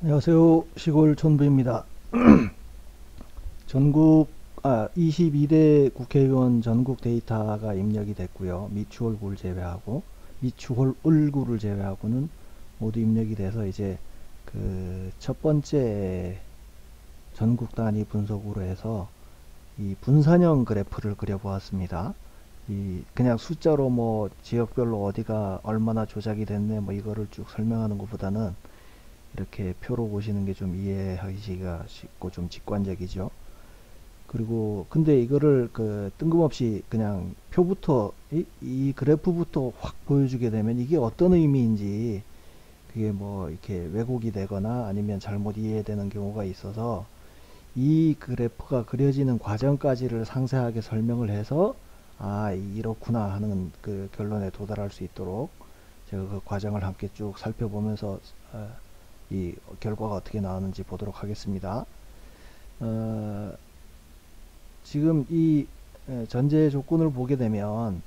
안녕하세요. 시골 촌부입니다. 전국 22대 국회의원 전국 데이터가 입력이 됐고요. 미추홀구를 제외하고 미추홀을구를 제외하고는 모두 입력이 돼서 이제 그 첫 번째 전국 단위 분석으로 해서 이 분산형 그래프를 그려보았습니다. 이 그냥 숫자로 뭐 지역별로 어디가 얼마나 조작이 됐네 뭐 이거를 쭉 설명하는 것보다는 이렇게 표로 보시는 게 좀 이해하기가 쉽고 좀 직관적이죠. 그리고 근데 이거를 그 뜬금없이 그냥 표부터 이 그래프부터 확 보여주게 되면 이게 어떤 의미인지 그게 뭐 이렇게 왜곡이 되거나 아니면 잘못 이해되는 경우가 있어서 이 그래프가 그려지는 과정까지를 상세하게 설명을 해서 이렇구나 하는 그 결론에 도달할 수 있도록 제가 그 과정을 함께 쭉 살펴보면서 이 결과가 어떻게 나오는지 보도록 하겠습니다. 어, 지금 이 전제 조건을 보게 되면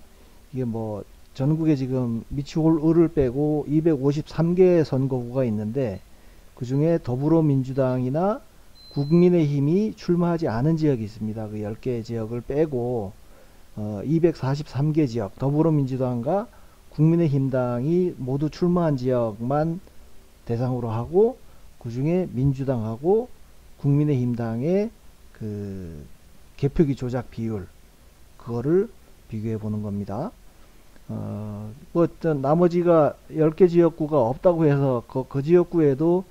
이게 뭐 전국에 지금 미추홀을을 빼고 253개 선거구가 있는데 그 중에 더불어민주당이나 국민의힘이 출마하지 않은 지역이 있습니다. 그 10개 지역을 빼고 243개 지역 더불어민주당과 국민의힘당이 모두 출마한 지역만 대상으로 하고 그 중에 민주당하고 국민의힘당의 그 개표기 조작 비율 그거를 비교해 보는 겁니다. 뭐 나머지가 10개 지역구가 없다고 해서 그 지역구에도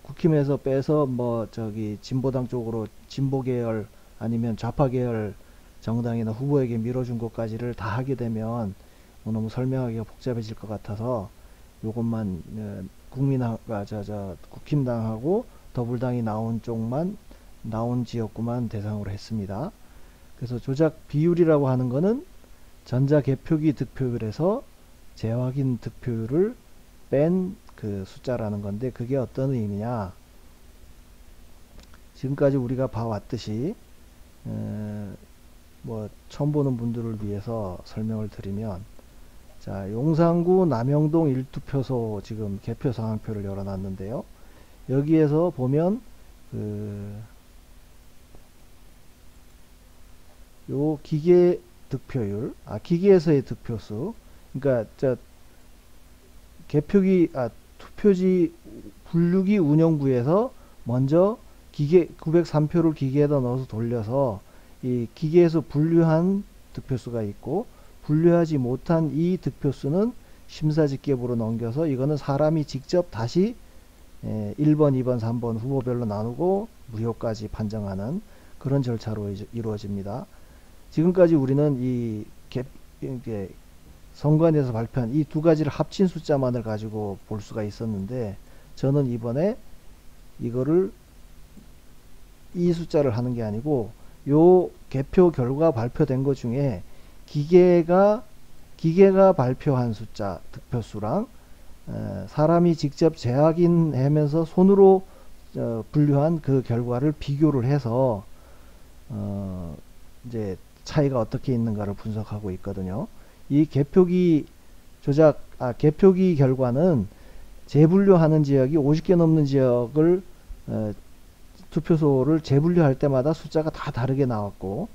국힘에서 빼서 뭐 저기 진보당 쪽으로 진보 계열 아니면 좌파 계열 정당이나 후보에게 밀어준 것까지를 다 하게 되면 뭐 너무 설명하기가 복잡해질 것 같아서 요것만 국힘당하고 더불당이 나온 쪽만 나온 지역구만 대상으로 했습니다. 그래서 조작 비율이라고 하는 거는 전자개표기 득표율에서 재확인 득표율을 뺀 그 숫자라는 건데 그게 어떤 의미냐? 지금까지 우리가 봐왔듯이 뭐 처음 보는 분들을 위해서 설명을 드리면 자, 용산구 남영동 1투표소 지금 개표 상황표를 열어놨는데요. 여기에서 보면 요 기계 득표율, 기계에서의 득표수, 그러니까 개표기, 투표지 분류기 운영부에서 먼저 기계 903표를 기계에다 넣어서 돌려서 이 기계에서 분류한 득표수가 있고 분류하지 못한 이 득표수는 심사집계부로 넘겨서 이거는 사람이 직접 다시 1번, 2번, 3번 후보별로 나누고 무효까지 판정하는 그런 절차로 이루어집니다. 지금까지 우리는 이게 선관위에서 발표한 이 두 가지를 합친 숫자만을 가지고 볼 수가 있었는데 저는 이번에 이거를 이 숫자를 하는 게 아니고 요 개표 결과 발표된 것 중에 기계가 발표한 숫자 득표수랑 사람이 직접 재확인하면서 손으로 분류한 그 결과를 비교를 해서 이제 차이가 어떻게 있는가를 분석하고 있거든요. 이 개표기 개표기 결과는 재분류하는 지역이 50개 넘는 지역을 투표소를 재분류할 때마다 숫자가 다 다르게 나왔고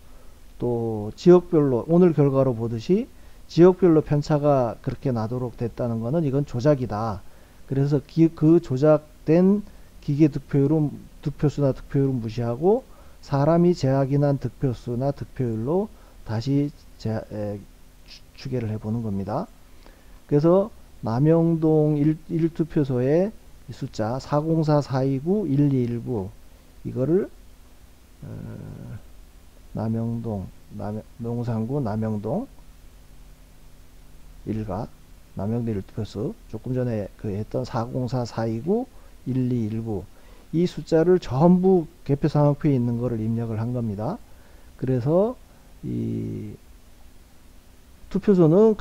또 지역별로 오늘 결과로 보듯이 지역별로 편차가 그렇게 나도록 됐다는 것은 이건 조작이다. 그래서 그 조작된 기계 득표수나 득표율은 무시하고 사람이 재확인한 득표수나 득표율로 다시 추계를 해보는 겁니다. 그래서 남영동 1투표소의 숫자 404, 429, 1219 이거를 용산구 남영동 1가 남영동 1투표소 조금 전에 했던 404, 429, 1219 이 숫자를 전부 개표 상황표에 있는 거를 입력을 한 겁니다. 그래서 이 투표소는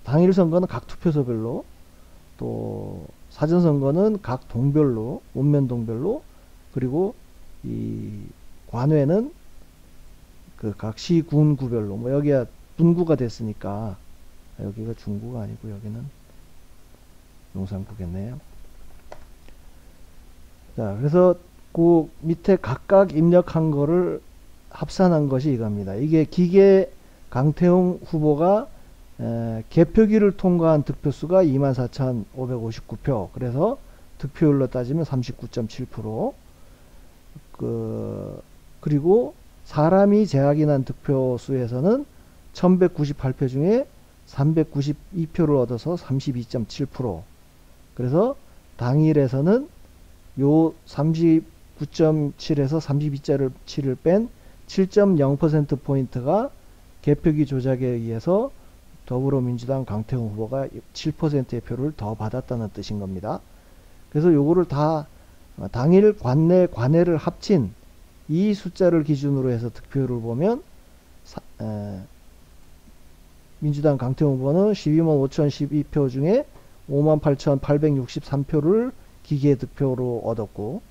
당일 선거는 각 투표소별로 또 사전 선거는 각 동별로 읍면동별로 그리고 이 관외는 그 각 시, 군, 구별로 뭐 여기가 분구가 됐으니까 여기가 중구가 아니고 여기는 용산구겠네요. 자, 그래서 그 밑에 각각 입력한 거를 합산한 것이 이겁니다. 이게 기계 강태웅 후보가 개표기를 통과한 득표수가 24,559표. 그래서 득표율로 따지면 39.7%. 그리고 사람이 재확인한 득표수에서는 1198표 중에 392표를 얻어서 32.7%. 그래서 당일에서는 요 39.7에서 32.7을 뺀 7.0%포인트가 개표기 조작에 의해서 더불어민주당 강태웅 후보가 7%의 표를 더 받았다는 뜻인 겁니다. 그래서 요거를 다 당일 관내를 합친 이 숫자를 기준으로 해서 득표율을 보면 민주당 강태웅 후보는 12만 5,012표 중에 58,863표를 기계 득표로 얻었고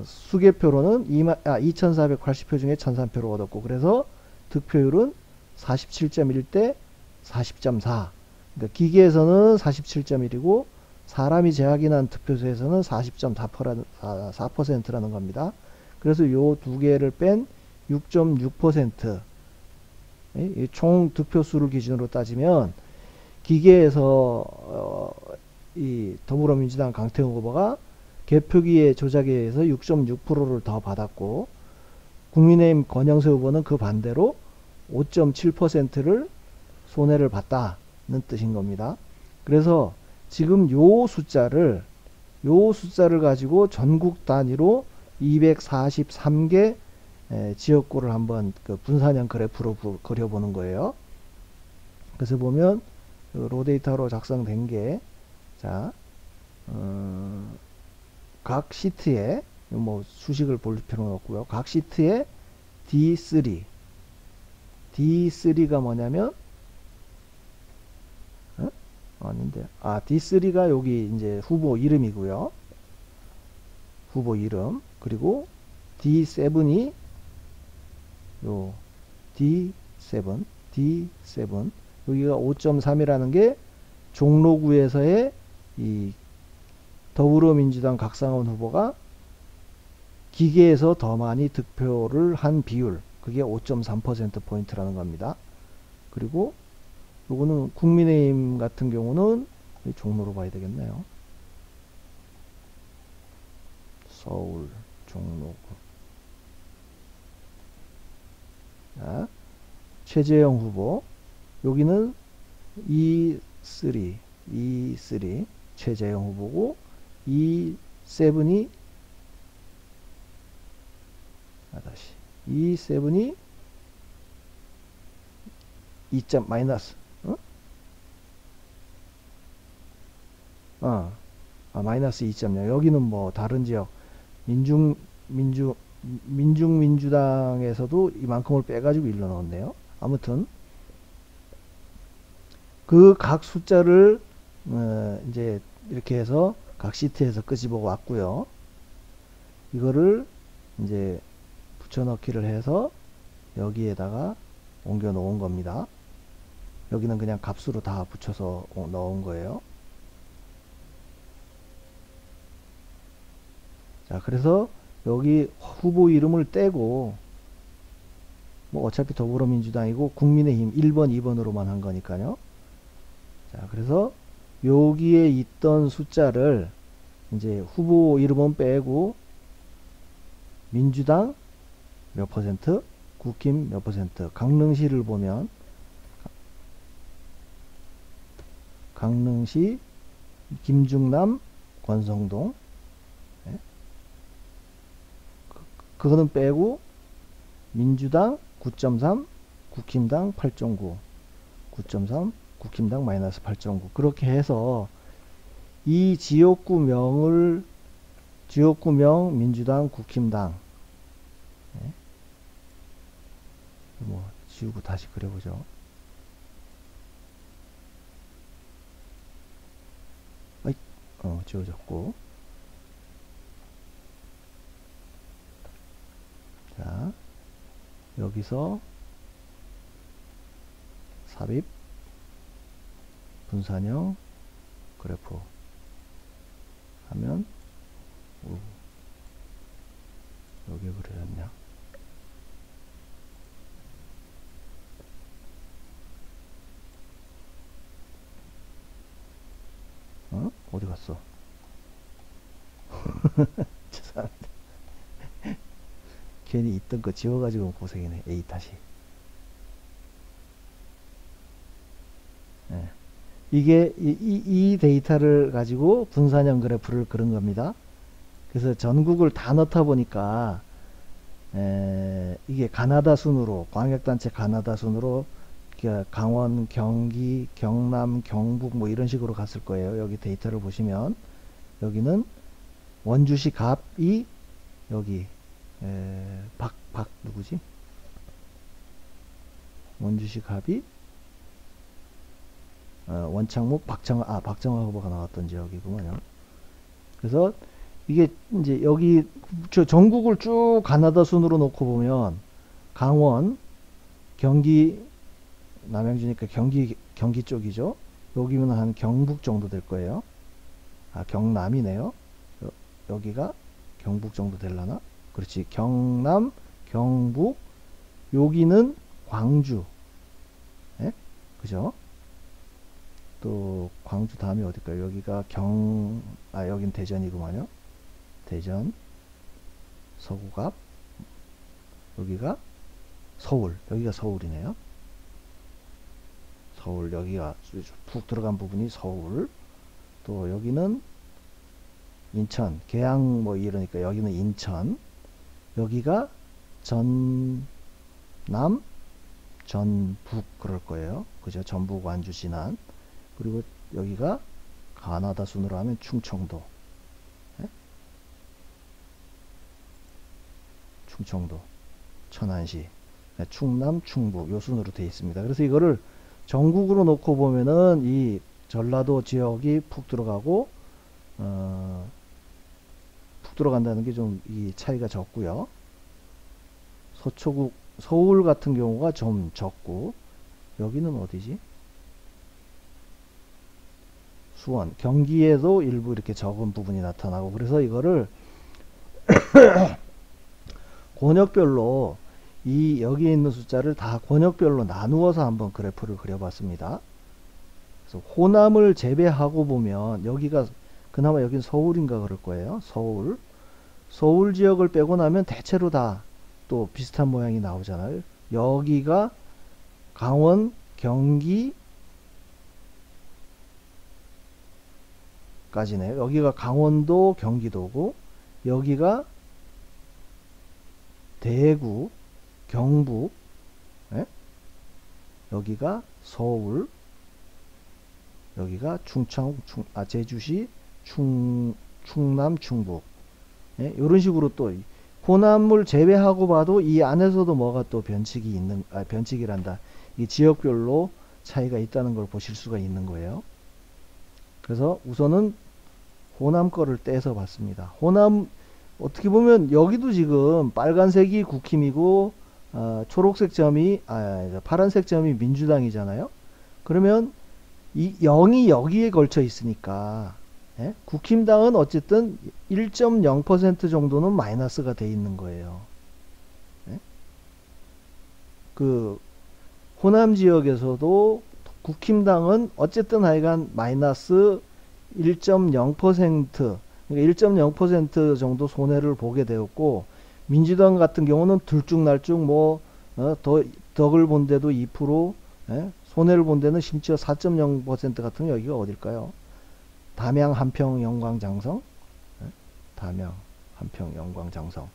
수개표로는 2,480표 중에 1,003표를 얻었고 그래서 득표율은 47.1대 40.4. 그러니까 기계에서는 47.1이고 사람이 재확인한 득표수에서는 40.4%라는 겁니다. 그래서 요 두 개를 뺀 6.6%. 총 득표수를 기준으로 따지면 기계에서 이 더불어민주당 강태웅 후보가 개표기의 조작에 의해서 6.6%를 더 받았고 국민의힘 권영세 후보는 그 반대로 5.7%를 손해를 봤다는 뜻인 겁니다. 그래서 지금 요 숫자를 가지고 전국 단위로 243개 지역구를 한번 그 분산형 그래프로 그려보는 거예요. 그래서 보면 로데이터로 작성된 게 자, 각 시트에 뭐 수식을 볼 필요는 없고요. 각 시트에 D3가 뭐냐면 아닌데 D3가 여기 이제 후보 이름이고요. 후보 이름. 그리고 D7이 요 D7 여기가 5.3이라는 게 종로구에서의 이 더불어민주당 각상원 후보가 기계에서 더 많이 득표를 한 비율, 그게 5.3%포인트라는 겁니다. 그리고 요거는 국민의힘 같은 경우는 종로로 봐야 되겠네요. 서울 종로구. 자, 최재형 후보. 여기는 E3 최재형 후보고 E7이 E7이 2점 마이너스 마이너스 2.0. 여기는 뭐 다른 지역 민중민주당에서도 이만큼을 빼가지고 일러 넣었네요. 아무튼 그 각 숫자를 이제 이렇게 해서 각 시트에서 끄집어 왔고요. 이거를 이제 붙여넣기를 해서 여기에다가 옮겨 놓은 겁니다. 여기는 그냥 값으로 다 붙여서 넣은 거예요. 자, 그래서 여기 후보 이름을 떼고 뭐 어차피 더불어민주당이고 국민의힘 1번, 2번으로만 한 거니까요. 자, 그래서 여기에 있던 숫자를 이제 후보 이름은 빼고 민주당 몇 퍼센트, 국힘 몇 퍼센트, 강릉시를 보면 강릉시, 김중남, 권성동 그거는 빼고 민주당 9.3, 국힘당 8.9, 9.3, 국힘당 마이너스 8.9 그렇게 해서 이 지역구명 민주당, 국힘당 뭐 지우고 다시 그려보죠. 지워졌고 자 여기서 삽입 분산형 그래프 하면 어디 갔어? 죄송합니다. 괜히 있던 거 지워가지고 고생이네. A 다시. 예. 이게 이 데이터를 가지고 분산형 그래프를 그린 겁니다. 그래서 전국을 다 넣다 보니까 이게 가나다 순으로, 광역단체 가나다 순으로 강원, 경기, 경남, 경북 뭐 이런 식으로 갔을 거예요. 여기 데이터를 보시면 여기는 원주시 갑이 여기 박 누구지? 원주시 갑이 원창목 박정아 후보가 나왔던 지역이구만요. 그래서 이게 이제 여기 전국을 쭉 가나다 순으로 놓고 보면 강원, 경기, 남양주니까 경기 쪽이죠. 여기면 한 경북 정도 될 거예요. 경남이네요. 여기가 경북 정도 될라나? 그렇지. 경남, 경북, 여기는 광주. 예? 그죠? 또 광주 다음이 어딜까요? 여기가 여긴 대전이구만요. 대전, 서구갑, 여기가 서울, 여기가 서울이네요. 서울, 여기가 푹 들어간 부분이 서울. 또 여기는 인천, 계양 뭐 이러니까 여기는 인천. 여기가 전남, 전북 그럴 거예요. 그죠? 전북, 완주, 진안. 그리고 여기가 가나다 순으로 하면 충청도. 예? 충청도, 천안시, 충남, 충북 요 순으로 되어 있습니다. 그래서 이거를 전국으로 놓고 보면은 이 전라도 지역이 푹 들어가고 푹 들어간다는 게 좀 이 차이가 적고요. 서초국, 서울 같은 경우가 좀 적고 여기는 어디지? 수원, 경기에도 일부 이렇게 적은 부분이 나타나고 그래서 이거를 권역별로 여기에 있는 숫자를 다 권역별로 나누어서 한번 그래프를 그려봤습니다. 그래서 호남을 제외하고 보면 여기가 그나마 여긴 서울인가 그럴 거예요. 서울 지역을 빼고 나면 대체로 다 또 비슷한 모양이 나오잖아요. 여기가 강원, 경기 까지네요. 여기가 강원도, 경기도고 여기가 대구, 경북, 예? 여기가 서울, 여기가 제주시, 충남, 충북. 예? 이런 식으로 또 호남을 제외하고 봐도 이 안에서도 뭐가 또 변칙이란다. 이 지역별로 차이가 있다는 걸 보실 수가 있는 거예요. 그래서 우선은 호남 거를 떼서 봤습니다. 호남 어떻게 보면 여기도 지금 빨간색이 국힘이고 초록색 점이 파란색 점이 민주당이잖아요. 그러면 이 0이 여기에 걸쳐 있으니까 예? 국힘당은 어쨌든 1.0% 정도는 마이너스가 돼 있는 거예요. 예? 그 호남 지역에서도 국힘당은 어쨌든 하여간 마이너스 1.0% 그러니까 1.0% 정도 손해를 보게 되었고 민주당 같은 경우는 들쭉날쭉 덕을 본 데도 2% 예? 손해를 본 데는 심지어 4.0% 같은 여기가 어딜까요? 담양, 한평, 영광, 장성 예? 담양, 한평, 영광, 장성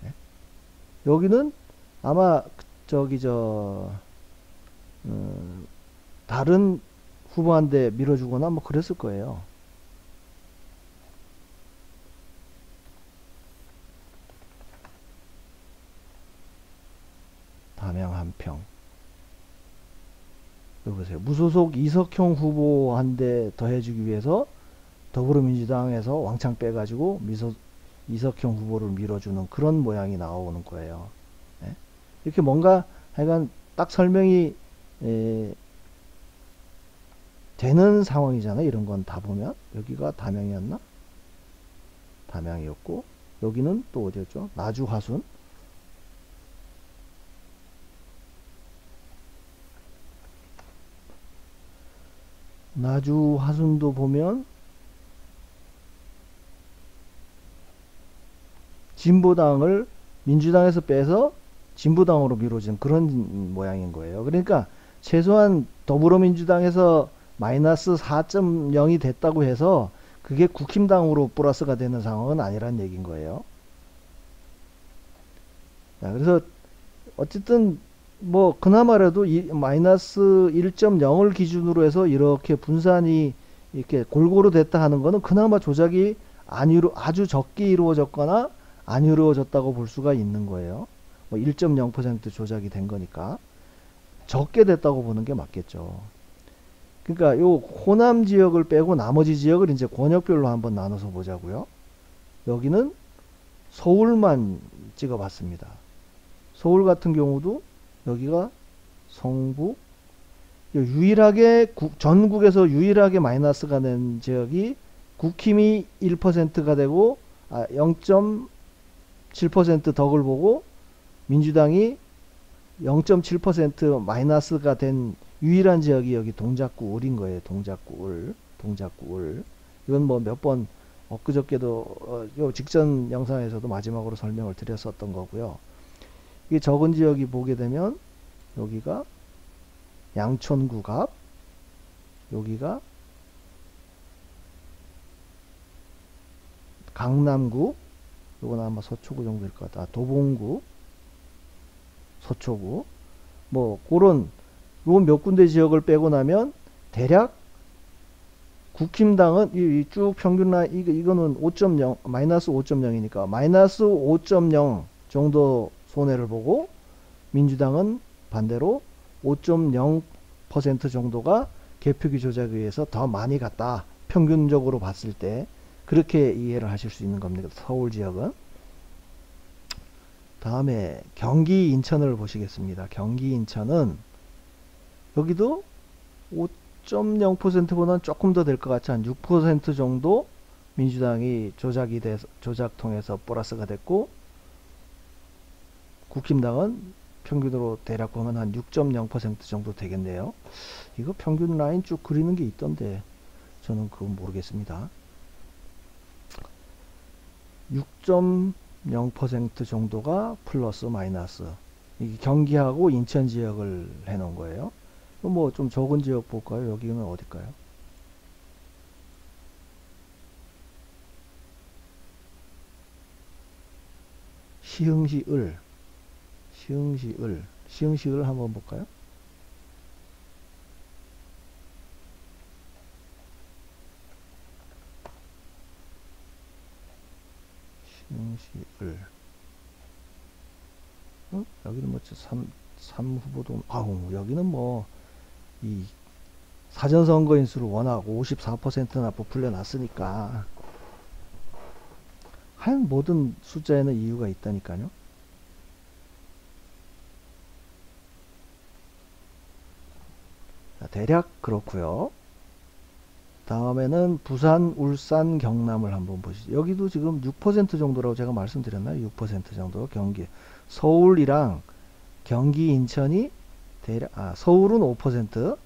예? 여기는 아마 다른 후보한테 밀어주거나 뭐 그랬을 거예요. 담양, 한평. 여기 보세요. 무소속 이석형 후보한테 더해주기 위해서 더불어민주당에서 왕창 빼가지고 이석형 후보를 밀어주는 그런 모양이 나오는 거예요. 예? 이렇게 뭔가 하여간 딱 설명이 되는 상황이잖아요. 이런 건 다 보면. 여기가 담양이었나? 담양이었고 여기는 또 어디였죠? 나주, 화순. 나주, 화순도 보면 진보당을 민주당에서 빼서 진보당으로 미뤄진 그런 모양인 거예요. 그러니까 최소한 더불어민주당에서 마이너스 4.0이 됐다고 해서 그게 국힘당으로 플러스가 되는 상황은 아니란 얘기인 거예요. 자, 그래서 어쨌든 뭐 그나마라도 마이너스 1.0을 기준으로 해서 이렇게 분산이 이렇게 골고루 됐다 하는 거는 그나마 조작이 아주 적게 이루어졌거나 안 이루어졌다고 볼 수가 있는 거예요. 뭐 1.0% 조작이 된 거니까 적게 됐다고 보는 게 맞겠죠. 그러니까 요 호남 지역을 빼고 나머지 지역을 이제 권역별로 한번 나눠서 보자고요. 여기는 서울만 찍어봤습니다. 서울 같은 경우도 여기가 성북, 유일하게 전국에서 유일하게 마이너스가 된 지역이 국힘이 1%가 되고 0.7% 덕을 보고 민주당이 0.7% 마이너스가 된 유일한 지역이 여기 동작구 을인 거예요. 동작구 을. 이건 뭐 몇 번 엊그저께도 요 직전 영상에서도 마지막으로 설명을 드렸었던 거고요. 이게 적은 지역이 보게 되면 여기가 양천구 갑, 여기가 강남구, 요건 아마 서초구 정도 될 것 같다. 도봉구, 서초구, 뭐 그런 요 몇 군데 지역을 빼고 나면 대략 국힘당은 쭉 평균 라인 이거는 5.0 마이너스 5.0이니까 마이너스 5.0 정도 손해를 보고 민주당은 반대로 5.0% 정도가 개표기 조작에 의해서 더 많이 갔다. 평균적으로 봤을 때 그렇게 이해를 하실 수 있는 겁니다. 서울 지역은. 다음에 경기 인천을 보시겠습니다. 경기 인천은 여기도 5.0%보다는 조금 더 될 것 같이 한 6% 정도 민주당이 조작 통해서 플러스가 됐고 국힘당은 평균으로 대략 보면 한 6.0% 정도 되겠네요. 이거 평균 라인 쭉 그리는 게 있던데 저는 그건 모르겠습니다. 6.0% 정도가 플러스 마이너스. 이게 경기하고 인천 지역을 해놓은 거예요. 뭐 좀 적은 지역 볼까요? 여기는 어딜까요? 시흥시을 한번 볼까요? 시흥시을 여기는 뭐 3 후보도 여기는 뭐 이 사전선거 인수를 워낙 54%나 부풀려 놨으니까 한 모든 숫자에는 이유가 있다니까요. 자, 대략 그렇고요. 다음에는 부산, 울산, 경남을 한번 보시죠. 여기도 지금 6% 정도라고 제가 말씀드렸나요? 6% 정도 경기. 서울이랑 경기, 인천이 대략 서울은 5%,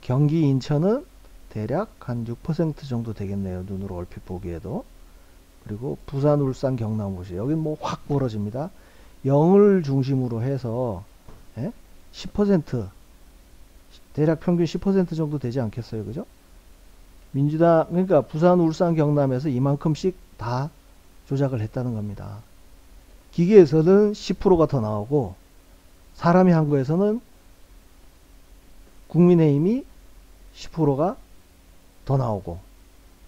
경기, 인천은 대략 한 6% 정도 되겠네요. 눈으로 얼핏 보기에도. 그리고 부산, 울산, 경남 보시죠. 여기는 뭐 확 벌어집니다. 0을 중심으로 해서 10% 대략 평균 10% 정도 되지 않겠어요, 그죠? 민주당 그러니까 부산, 울산, 경남에서 이만큼씩 다 조작을 했다는 겁니다. 기계에서는 10%가 더 나오고 사람이 한 거에서는 국민의힘이 10%가 더 나오고,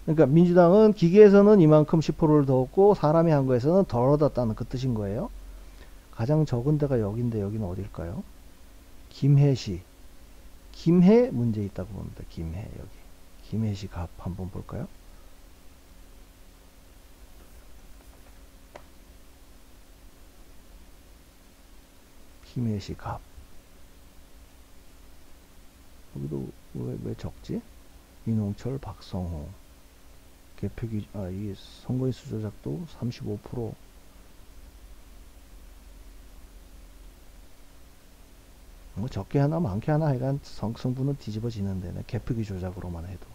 그러니까 민주당은 기계에서는 이만큼 10%를 더 얻고 사람이 한 거에서는 덜 얻었다는 그 뜻인 거예요. 가장 적은 데가 여기인데 여기는 어딜까요? 김해시. 김해 문제 있다고 봅니다. 김해 여기. 김해시 갑 한번 볼까요? 김해시 갑. 여기도 왜 적지? 이농철, 박성호. 개표기, 이 선거인수 조작도 35%. 뭐 적게 하나 많게 하나 하여간 성분은 뒤집어지는데 개표기 조작으로만 해도.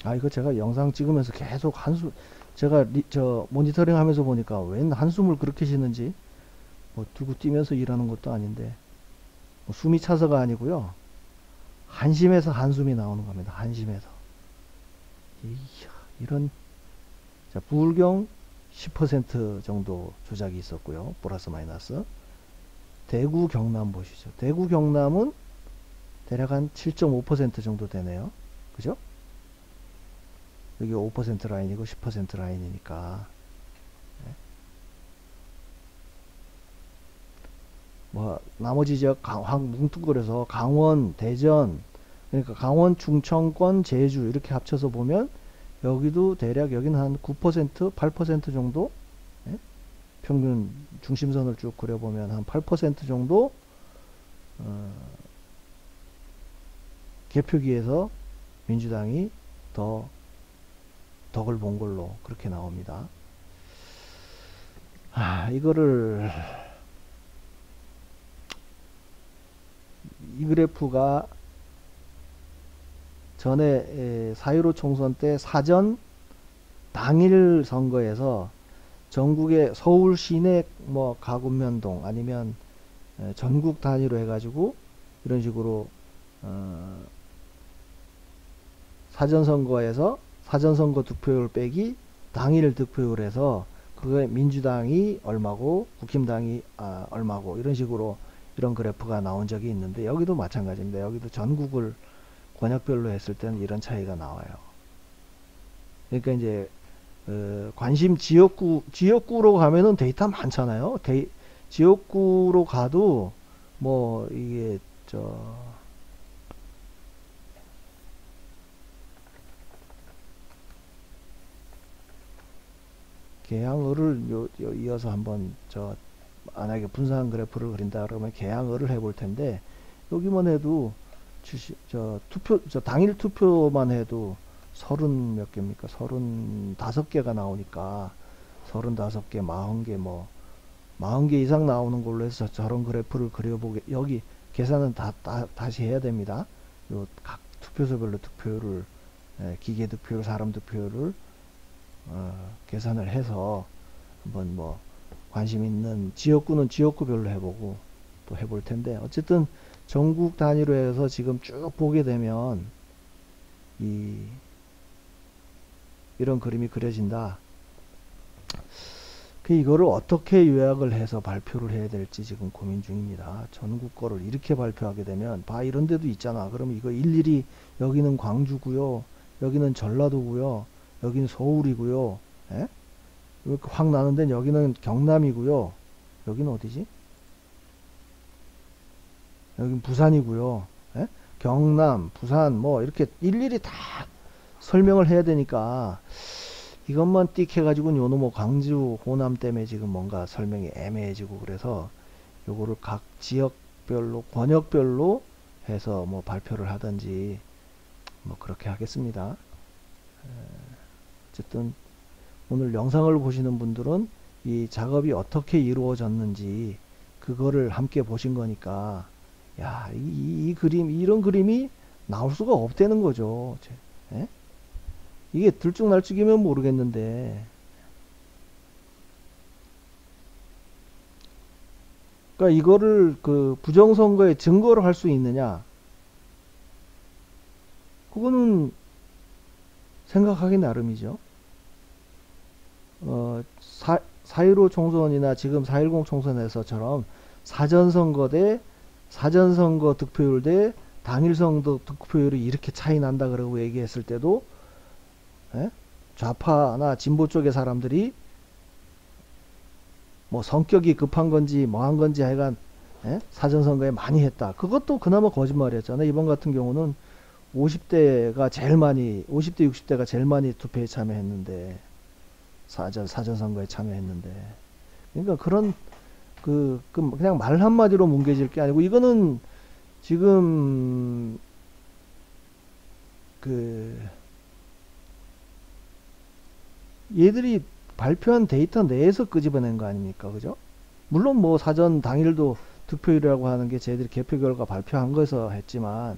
아, 이거 제가 영상 찍으면서 계속 제가 저 모니터링 하면서 보니까 웬 한숨을 그렇게 쉬는지, 뭐 들고 뛰면서 일하는 것도 아닌데, 뭐 숨이 차서가 아니고요. 한심해서 한숨이 나오는 겁니다. 한심해서. 이야, 이런, 자, 부울경 10% 정도 조작이 있었고요. 플러스 마이너스. 대구 경남 보시죠. 대구 경남은 대략 한 7.5% 정도 되네요. 그죠? 여기 5% 라인이고 10% 라인이니까. 네. 뭐 나머지 지역 뭉뚱그려서 강원, 대전, 그러니까 강원, 충청권, 제주 이렇게 합쳐서 보면 여기도 대략 여기는 한 9%, 8% 정도, 예? 평균 중심선을 쭉 그려보면 한 8% 정도 개표기에서 민주당이 더 덕을 본 걸로 그렇게 나옵니다. 이 그래프가 전에 4.15 총선 때 사전 당일 선거에서 전국의 서울 시내 뭐 가구면동 아니면 전국 단위로 해가지고 이런 식으로 사전선거에서 사전선거 득표율 빼기 당일 득표율 해서 그거에 민주당이 얼마고 국힘당이 얼마고 이런 식으로 이런 그래프가 나온 적이 있는데 여기도 마찬가지입니다. 여기도 전국을 권역별로 했을 때는 이런 차이가 나와요. 그러니까 이제 관심 지역구로 가면은 데이터 많잖아요. 지역구로 가도 뭐 이게 개항을을 이어서 한번 만약에 분산 그래프를 그린다 그러면 개항을을 해볼 텐데 여기만 해도 당일 투표만 해도 30몇 개입니까? 35개가 나오니까 35개, 40개 뭐 40개 이상 나오는 걸로 해서 저런 그래프를 그려보게 여기 계산은 다시 해야 됩니다. 요 각 투표소별로 득표율을 기계 득표율, 사람 득표율을 계산을 해서 한번 뭐 관심 있는 지역구는 지역구별로 해보고 또 해볼 텐데 어쨌든 전국 단위로 해서 지금 쭉 보게 되면 이런 그림이 그려진다. 이거를 어떻게 요약을 해서 발표를 해야 될지 지금 고민 중입니다. 전국 거를 이렇게 발표하게 되면 이런 데도 있잖아. 그럼 이거 일일이 여기는 광주고요. 여기는 전라도고요. 여기는 서울이고요. 예? 이렇게 확 나는 데는 여기는 경남이고요. 여기는 어디지? 여긴 부산이고요. 예? 경남, 부산 뭐 이렇게 일일이 다 설명을 해야 되니까 이것만 띡 해가지고 요놈 뭐 광주, 호남 때문에 지금 뭔가 설명이 애매해지고 그래서 요거를 각 지역별로, 권역별로 해서 뭐 발표를 하든지 뭐 그렇게 하겠습니다. 어쨌든 오늘 영상을 보시는 분들은 이 작업이 어떻게 이루어졌는지 그거를 함께 보신 거니까 야, 이런 그림이 나올 수가 없다는 거죠. 예? 이게 들쭉날쭉이면 모르겠는데 그러니까 이거를 그 부정선거의 증거를 할 수 있느냐 그거는 생각하기 나름이죠. 4.15 총선이나 지금 4.10 총선에서처럼 사전선거 득표율 대 당일선거 득표율이 이렇게 차이 난다 그러고 얘기했을 때도 좌파나 진보 쪽의 사람들이 뭐 성격이 급한 건지 뭐 한 건지 하여간 사전선거에 많이 했다. 그것도 그나마 거짓말이었잖아요. 이번 같은 경우는 50대가 제일 많이 50대 60대가 제일 많이 투표에 참여했는데 사전선거에 참여했는데 그러니까 그런 그냥 말 한마디로 뭉개질 게 아니고 이거는 지금 얘들이 발표한 데이터 내에서 끄집어낸 거 아닙니까? 그죠? 물론 뭐 사전 당일도 득표율이라고 하는 게 쟤들이 개표 결과 발표한 거에서 했지만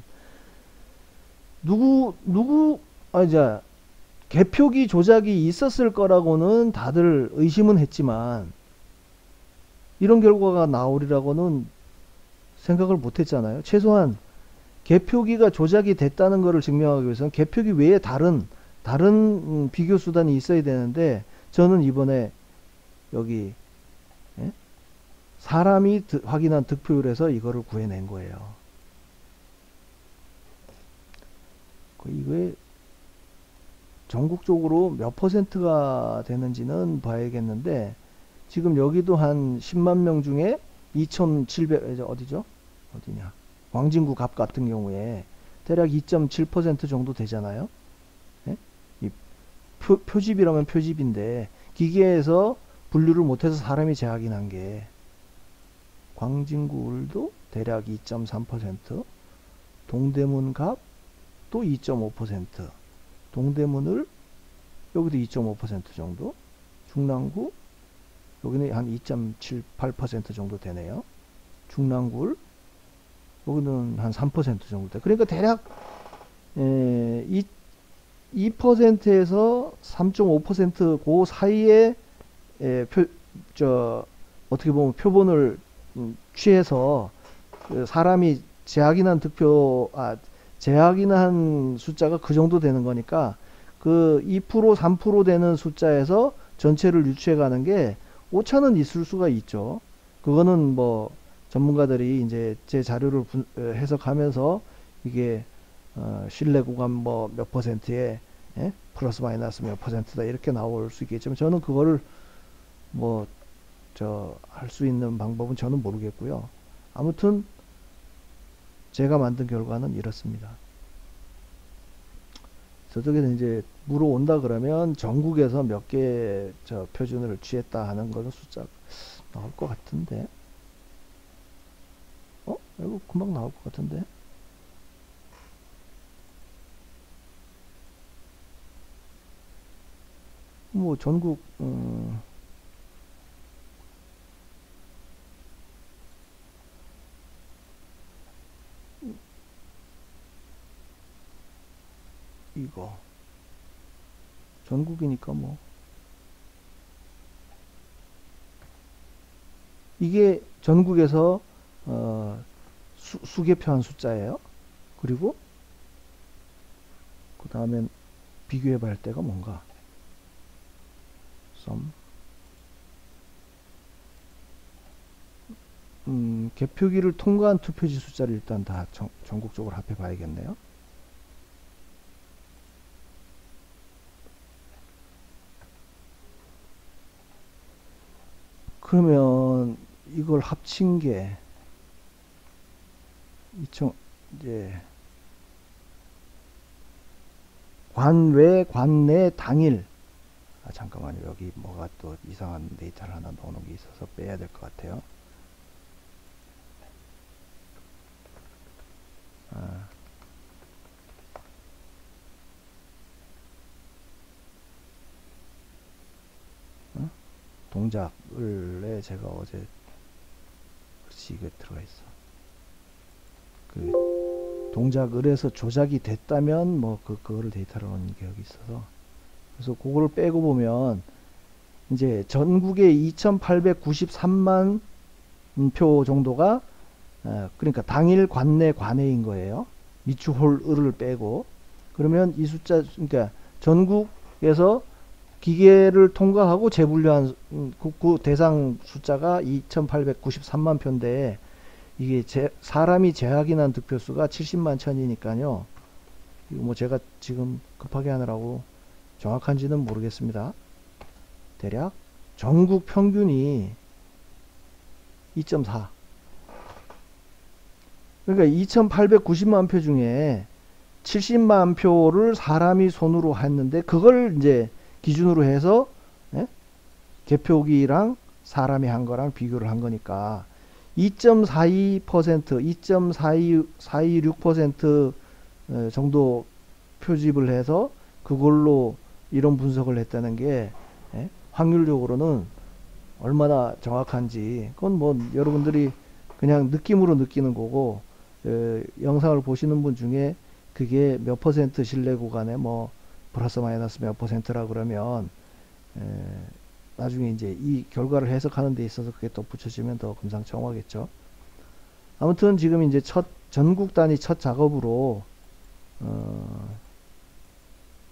개표기 조작이 있었을 거라고는 다들 의심은 했지만 이런 결과가 나오리라고는 생각을 못 했잖아요. 최소한 개표기가 조작이 됐다는 것을 증명하기 위해서는 개표기 외에 다른 비교 수단이 있어야 되는데, 저는 이번에 여기 사람이 확인한 득표율에서 이거를 구해낸 거예요. 이거에 전국적으로 몇 퍼센트가 되는지는 봐야겠는데, 지금 여기도 한 10만 명 중에 2,700, 어디죠? 어디냐? 광진구 갑 같은 경우에 대략 2.7% 정도 되잖아요. 예? 이 표집이라면 표집인데, 기계에서 분류를 못해서 사람이 재확인한 게, 광진구 울도 대략 2.3%, 동대문 갑 또 2.5%, 동대문을 여기도 2.5% 정도, 중랑구 여기는 한 2.78% 정도 되네요. 중랑구를 여기는 한 3% 정도 돼. 그러니까 대략 2%에서 3.5% 그 사이에 어떻게 보면 표본을 취해서 사람이 재확인한 재확인한 숫자가 그 정도 되는 거니까, 그 2%, 3% 되는 숫자에서 전체를 유추해 가는 게 오차는 있을 수가 있죠. 그거는 뭐 전문가들이 이제 제 자료를 해석하면서 이게 신뢰 구간 뭐 몇 퍼센트에 플러스 마이너스 몇 퍼센트다 이렇게 나올 수 있겠지만, 저는 그거를 뭐 할 수 있는 방법은 저는 모르겠고요. 아무튼 제가 만든 결과는 이렇습니다. 저쪽에서 이제 물어온다 그러면 전국에서 몇 개 표준을 취했다 하는 것은 숫자 나올 것 같은데, 이거 금방 나올 것 같은데. 뭐 전국 이거 전국이니까 뭐 이게 전국에서 수개표한 숫자예요. 그리고 그 다음엔 비교해 볼 때가 뭔가 개표기를 통과한 투표지 숫자를 일단 다 전국적으로 합해 봐야겠네요. 그러면 이걸 합친 게 이제 관외, 관내, 당일. 잠깐만요. 여기 뭐가 또 이상한 데이터를 하나 넣어놓은 게 있어서 빼야 될 것 같아요. 동작을에 제가 어제 이게 들어가 있어. 그 동작을에서 조작이 됐다면 뭐 그거를 데이터로 넣은 게 여기 있어서, 그래서 그거를 빼고 보면 이제 전국에 2893만 표 정도가 그러니까 당일 관내 관외인 거예요. 미추홀을을 빼고. 그러면 이 숫자, 그러니까 전국에서 기계를 통과하고 재분류한 그 대상 숫자가 2893만 표인데, 이게 사람이 재확인한 득표수가 70만 천이니까요. 이거 뭐 제가 지금 급하게 하느라고 정확한지는 모르겠습니다. 대략 전국 평균이 2.4. 그러니까 2890만 표 중에 70만 표를 사람이 손으로 했는데, 그걸 이제 기준으로 해서 개표기랑 사람이 한 거랑 비교를 한 거니까 2.42%, 2.426% 정도 표집을 해서 그걸로 이런 분석을 했다는 게 확률적으로는 얼마나 정확한지, 그건 뭐 여러분들이 그냥 느낌으로 느끼는 거고, 영상을 보시는 분 중에 그게 몇 퍼센트 신뢰 구간에 뭐 플러스 마이너스 몇 퍼센트라 그러면 에, 나중에 이제 이 결과를 해석하는 데 있어서 그게 또 붙여지면 더 금상첨화겠죠. 아무튼 지금 이제 전국 단위 첫 작업으로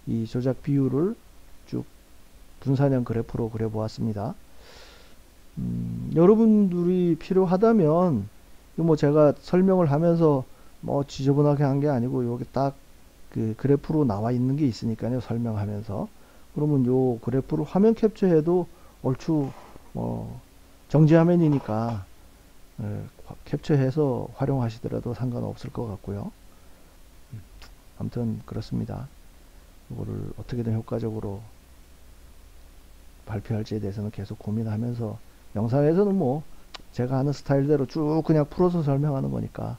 이 조작 비율을 쭉 분산형 그래프로 그려 보았습니다. 여러분들이 필요하다면 뭐 제가 설명을 하면서 뭐 지저분하게 한 게 아니고 여기 딱 그 그래프로 나와 있는 게 있으니까요. 설명하면서 그러면 요 그래프를 화면 캡처해도 얼추 정지 화면이니까 캡처해서 활용하시더라도 상관없을 것 같고요. 아무튼 그렇습니다. 이거를 어떻게든 효과적으로 발표할지에 대해서는 계속 고민하면서 영상에서는 뭐 제가 하는 스타일대로 쭉 그냥 풀어서 설명하는 거니까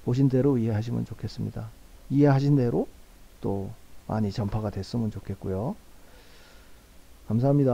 보신 대로 이해하시면 좋겠습니다. 이해하신 대로 또 많이 전파가 됐으면 좋겠고요. 감사합니다.